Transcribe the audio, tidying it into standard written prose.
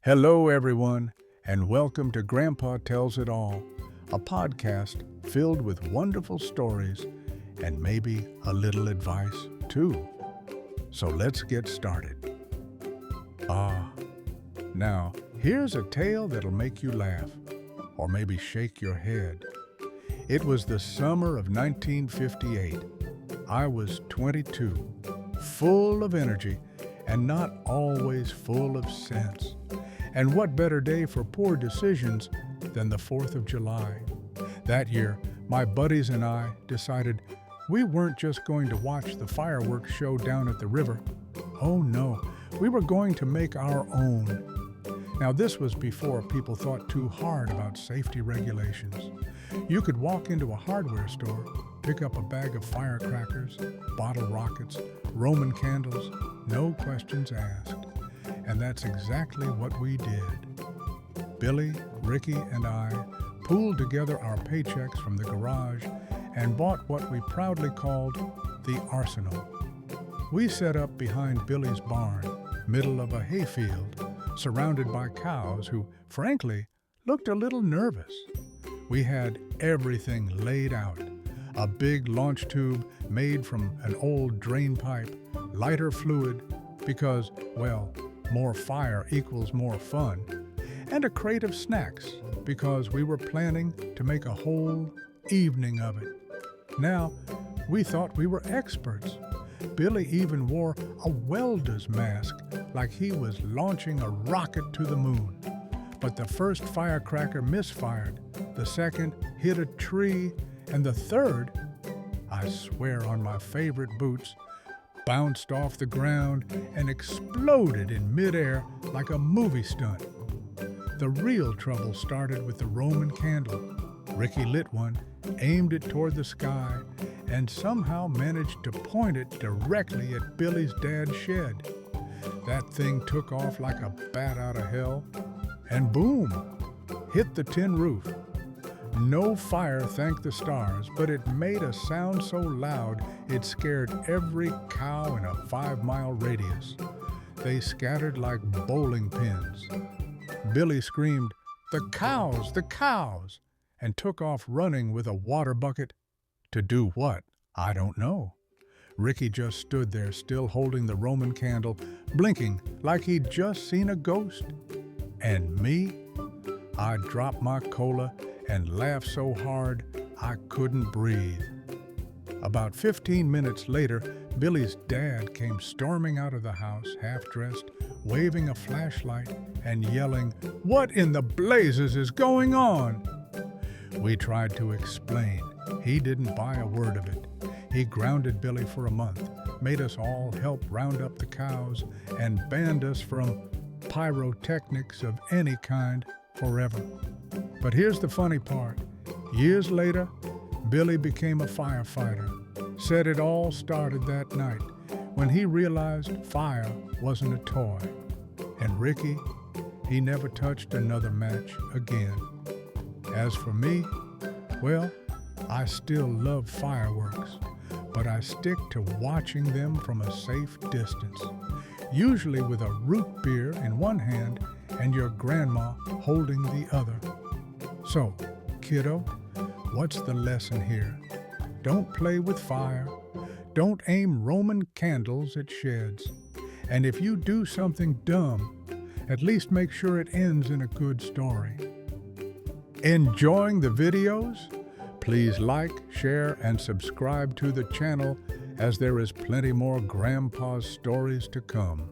Hello, everyone, and welcome to Grandpa Tells It All, a podcast filled with wonderful stories and maybe a little advice, too. So let's get started. Now, here's a tale that'll make you laugh, or maybe shake your head. It was the summer of 1958. I was 22, full of energy, and not always full of sense. And what better day for poor decisions than the 4th of July? That year, my buddies and I decided we weren't just going to watch the fireworks show down at the river. Oh no, we were going to make our own. Now this was before people thought too hard about safety regulations. You could walk into a hardware store, pick up a bag of firecrackers, bottle rockets, Roman candles, no questions asked. And that's exactly what we did. Billy, Ricky, and I pooled together our paychecks from the garage and bought what we proudly called the arsenal. We set up behind Billy's barn, middle of a hayfield, surrounded by cows who, frankly, looked a little nervous. We had everything laid out. A big launch tube made from an old drain pipe, lighter fluid, because, well, more fire equals more fun, and a crate of snacks because we were planning to make a whole evening of it. Now, we thought we were experts. Billy even wore a welder's mask like he was launching a rocket to the moon. But the first firecracker misfired, the second hit a tree, and the third, I swear on my favorite boots, bounced off the ground and exploded in midair like a movie stunt. The real trouble started with the Roman candle. Ricky lit one, aimed it toward the sky, and somehow managed to point it directly at Billy's dad's shed. That thing took off like a bat out of hell, and boom, hit the tin roof. No fire thanked the stars, but it made a sound so loud it scared every cow in a 5-mile radius. They scattered like bowling pins. Billy screamed, "The cows! The cows!" and took off running with a water bucket. To do what? I don't know. Ricky just stood there, still holding the Roman candle, blinking like he'd just seen a ghost. And me? I dropped my cola and laughed so hard I couldn't breathe. About 15 minutes later, Billy's dad came storming out of the house, half-dressed, waving a flashlight and yelling, "What in the blazes is going on?" We tried to explain. He didn't buy a word of it. He grounded Billy for a month, made us all help round up the cows, and banned us from pyrotechnics of any kind forever. But here's the funny part. Years later, Billy became a firefighter. Said it all started that night when he realized fire wasn't a toy. And Ricky, he never touched another match again. As for me, well, I still love fireworks, but I stick to watching them from a safe distance, usually with a root beer in one hand and your grandma holding the other. So, kiddo, what's the lesson here? Don't play with fire. Don't aim Roman candles at sheds. And if you do something dumb, at least make sure it ends in a good story. Enjoying the videos? Please like, share, and subscribe to the channel as there is plenty more Grandpa's stories to come.